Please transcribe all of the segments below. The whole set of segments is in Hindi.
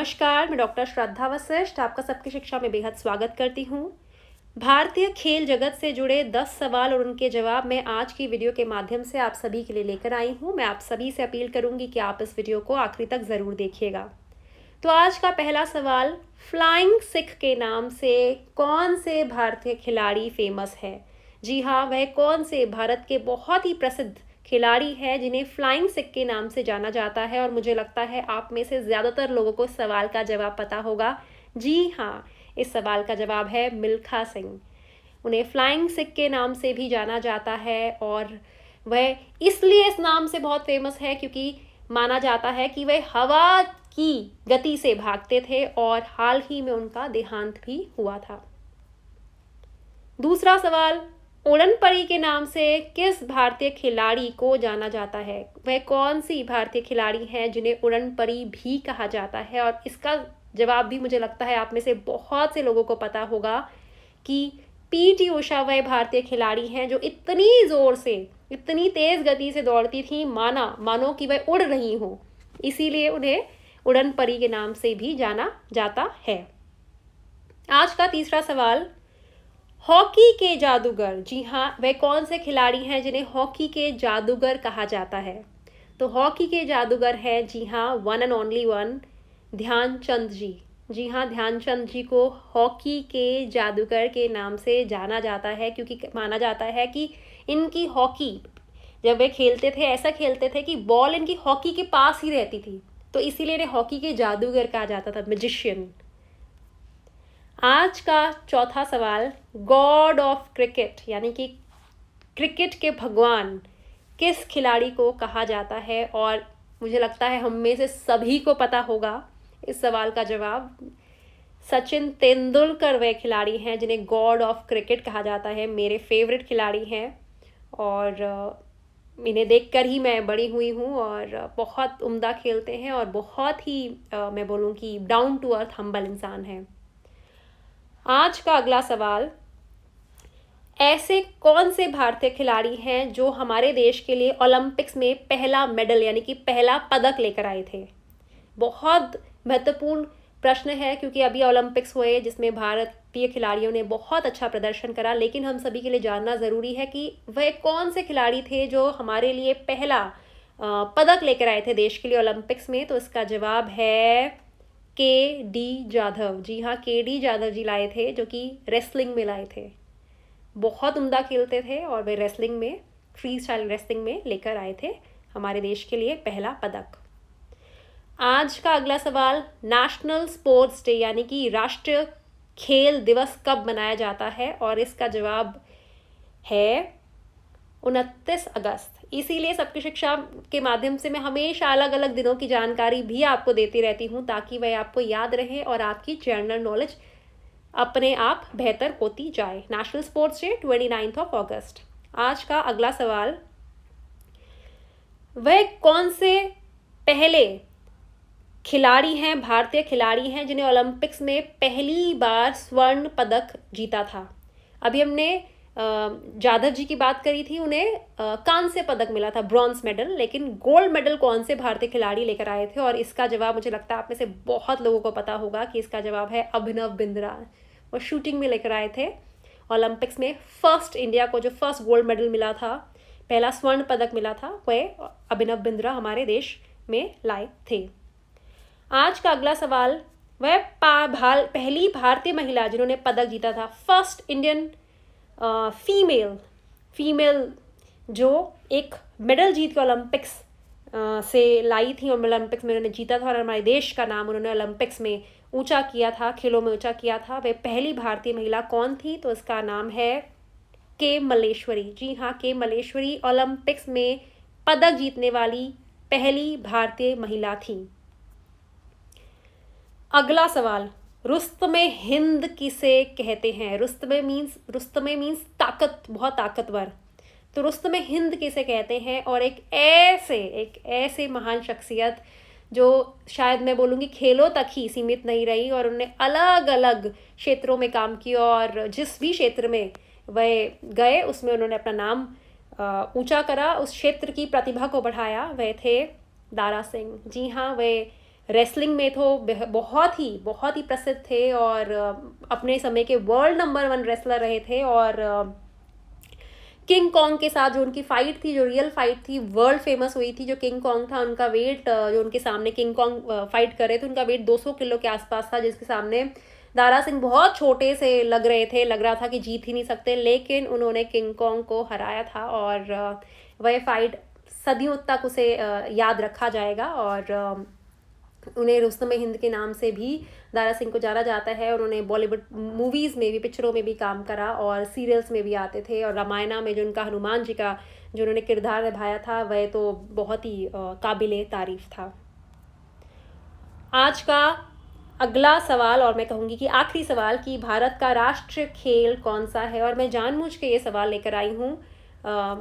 नमस्कार, मैं डॉक्टर श्रद्धा वशिष्ठ आपका सबकी शिक्षा में बेहद स्वागत करती हूँ। भारतीय खेल जगत से जुड़े 10 सवाल और उनके जवाब मैं आज की वीडियो के माध्यम से आप सभी के लिए लेकर आई हूँ। मैं आप सभी से अपील करूँगी कि आप इस वीडियो को आखिरी तक ज़रूर देखिएगा। तो आज का पहला सवाल, फ्लाइंग सिख के नाम से कौन से भारतीय खिलाड़ी फेमस है? जी हाँ, वह कौन से भारत के बहुत ही प्रसिद्ध खिलाड़ी है जिन्हें फ्लाइंग सिख के नाम से जाना जाता है। और मुझे लगता है आप में से ज़्यादातर लोगों को सवाल का जवाब पता होगा। जी हाँ, इस सवाल का जवाब है मिल्खा सिंह। उन्हें फ्लाइंग सिख के नाम से भी जाना जाता है और वह इसलिए इस नाम से बहुत फेमस है क्योंकि माना जाता है कि वह हवा की गति से भागते थे और हाल ही में उनका देहांत भी हुआ था। दूसरा सवाल, उड़न परी के नाम से किस भारतीय खिलाड़ी को जाना जाता है? वह कौन सी भारतीय खिलाड़ी हैं जिन्हें उड़न परी भी कहा जाता है? और इसका जवाब भी मुझे लगता है आप में से बहुत से लोगों को पता होगा कि पीटी उषा वह भारतीय खिलाड़ी हैं जो इतनी ज़ोर से, इतनी तेज़ गति से दौड़ती थी मानो कि वह उड़ रही हों। इसीलिए उन्हें उड़न परी के नाम से भी जाना जाता है। आज का तीसरा सवाल, हॉकी के जादूगर, जी हाँ, वह कौन से खिलाड़ी हैं जिन्हें हॉकी के जादूगर कहा जाता है? तो हॉकी के जादूगर हैं, जी हाँ, one and only one, Dhyanchand ji. जी हाँ, ध्यानचंद जी को हॉकी के जादूगर के नाम से जाना जाता है क्योंकि माना जाता है कि इनकी हॉकी, जब वे खेलते थे ऐसा खेलते थे कि बॉल इनकी हॉकी के पास ही रहती थी, तो इसीलिए इन्हें हॉकी के जादूगर कहा जाता था, मैजिशियन। आज का चौथा सवाल, गॉड ऑफ क्रिकेट यानी कि क्रिकेट के भगवान किस खिलाड़ी को कहा जाता है? और मुझे लगता है हम में से सभी को पता होगा इस सवाल का जवाब। सचिन तेंदुलकर वह खिलाड़ी हैं जिन्हें गॉड ऑफ क्रिकेट कहा जाता है। मेरे फेवरेट खिलाड़ी हैं और इन्हें देखकर ही मैं बड़ी हुई हूँ और बहुत उम्दा खेलते हैं और बहुत ही मैं बोलूँ कि डाउन टू अर्थ हम्बल इंसान हैं। आज का अगला सवाल, ऐसे कौन से भारतीय खिलाड़ी हैं जो हमारे देश के लिए ओलंपिक्स में पहला मेडल यानी कि पहला पदक लेकर आए थे? बहुत महत्वपूर्ण प्रश्न है क्योंकि अभी ओलंपिक्स हुए जिसमें भारतीय खिलाड़ियों ने बहुत अच्छा प्रदर्शन करा, लेकिन हम सभी के लिए जानना ज़रूरी है कि वह कौन से खिलाड़ी थे जो हमारे लिए पहला पदक लेकर आए थे देश के लिए ओलंपिक्स में। तो इसका जवाब है के डी जाधव। जी हाँ, के डी जाधव जी लाए थे, जो कि रेसलिंग में लाए थे। बहुत उम्दा खेलते थे और वे रेसलिंग में, फ्री स्टाइल रेसलिंग में लेकर आए थे हमारे देश के लिए पहला पदक। आज का अगला सवाल, नेशनल स्पोर्ट्स डे यानी कि राष्ट्रीय खेल दिवस कब मनाया जाता है? और इसका जवाब है 29 अगस्त। इसीलिए सबकी शिक्षा के माध्यम से मैं हमेशा अलग अलग दिनों की जानकारी भी आपको देती रहती हूँ ताकि वह आपको याद रहे और आपकी जनरल नॉलेज अपने आप बेहतर होती जाए। नेशनल स्पोर्ट्स डे 29 अगस्त। आज का अगला सवाल, वह कौन से पहले खिलाड़ी हैं, भारतीय खिलाड़ी हैं जिन्हें ओलंपिक्स में पहली बार स्वर्ण पदक जीता था? अभी हमने जाधव जी की बात करी थी, उन्हें कांस्य पदक मिला था, ब्रॉन्ज मेडल, लेकिन गोल्ड मेडल कौन से भारतीय खिलाड़ी लेकर आए थे? और इसका जवाब मुझे लगता है आप में से बहुत लोगों को पता होगा कि इसका जवाब है अभिनव बिंद्रा। वो शूटिंग में लेकर आए थे ओलंपिक्स में। फर्स्ट इंडिया को जो फर्स्ट गोल्ड मेडल मिला था, पहला स्वर्ण पदक मिला था, वह अभिनव बिंद्रा हमारे देश में लाए थे। आज का अगला सवाल, वह पहली भारतीय महिला जिन्होंने पदक जीता था, फर्स्ट इंडियन फीमेल जो एक मेडल जीत के ओलंपिक्स से लाई थी और ओलंपिक्स में उन्होंने जीता था और हमारे देश का नाम उन्होंने ओलंपिक्स में ऊंचा किया था, खेलों में ऊंचा किया था, वह पहली भारतीय महिला कौन थी? तो इसका नाम है के मलेश्वरी। जी हाँ, के मलेश्वरी ओलंपिक्स में पदक जीतने वाली पहली भारतीय महिला थी। अगला सवाल, रुस्तमे हिंद किसे कहते हैं? रुस्तमे मीन्स ताकत, बहुत ताकतवर। तो रुस्तमे हिंद किसे कहते हैं? और एक ऐसे महान शख्सियत जो शायद मैं बोलूँगी खेलों तक ही सीमित नहीं रही और उन्होंने अलग अलग क्षेत्रों में काम किया और जिस भी क्षेत्र में वह गए उसमें उन्होंने अपना नाम ऊंचा करा, उस क्षेत्र की प्रतिभा को बढ़ाया, वह थे दारा सिंह। जी हाँ, वे रेसलिंग में तो बहुत ही प्रसिद्ध थे और अपने समय के वर्ल्ड नंबर 1 रेसलर रहे थे। और किंग कॉन्ग के साथ जो उनकी फाइट थी, जो रियल फाइट थी, वर्ल्ड फेमस हुई थी। जो किंग कॉन्ग था, उनका वेट, जो उनके सामने किंग कॉन्ग फाइट कर रहे थे, उनका वेट 200 किलो के आसपास था, जिसके सामने दारा सिंह बहुत छोटे से लग रहा था कि जीत ही नहीं सकते, लेकिन उन्होंने किंग कॉन्ग को हराया था। और वह फाइट सदियों तक उसे याद रखा जाएगा। और उन्हें रुस्तम हिंद के नाम से भी दारा सिंह को जाना जाता है। उन्होंने बॉलीवुड मूवीज़ में भी, पिक्चरों में भी काम करा और सीरियल्स में भी आते थे। और रामायणा में जो उनका हनुमान जी का जो उन्होंने किरदार निभाया था, वह तो बहुत ही काबिले तारीफ था। आज का अगला सवाल, और मैं कहूँगी कि आखिरी सवाल, कि भारत का राष्ट्रीय खेल कौन सा है। और मैं जानबूझ के ये सवाल लेकर आई हूँ।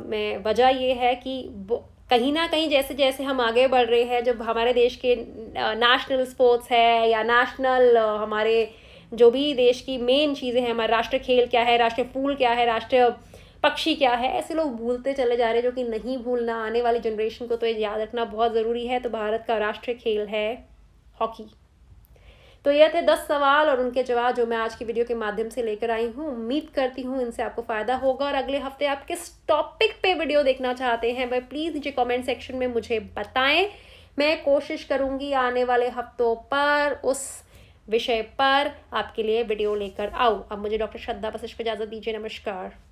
मैं वजह ये है कि कहीं ना कहीं जैसे जैसे हम आगे बढ़ रहे हैं, जब हमारे देश के नेशनल स्पोर्ट्स है या नेशनल हमारे जो भी देश की मेन चीज़ें हैं, हमारा राष्ट्रीय खेल क्या है, राष्ट्रीय फूल क्या है, राष्ट्रीय पक्षी क्या है, ऐसे लोग भूलते चले जा रहे हैं, जो कि नहीं भूलना। आने वाली जनरेशन को तो ये याद रखना बहुत ज़रूरी है। तो भारत का राष्ट्रीय खेल है हॉकी। तो ये थे 10 सवाल और उनके जवाब जो मैं आज की वीडियो के माध्यम से लेकर आई हूँ। उम्मीद करती हूँ इनसे आपको फ़ायदा होगा। और अगले हफ्ते आप किस टॉपिक पे वीडियो देखना चाहते हैं, वह प्लीज़ नीचे कमेंट सेक्शन में मुझे बताएं। मैं कोशिश करूँगी आने वाले हफ्तों पर उस विषय पर आपके लिए वीडियो लेकर आऊँ। अब मुझे डॉक्टर श्रद्धा वशिष्ठ को इजाज़त दीजिए। नमस्कार।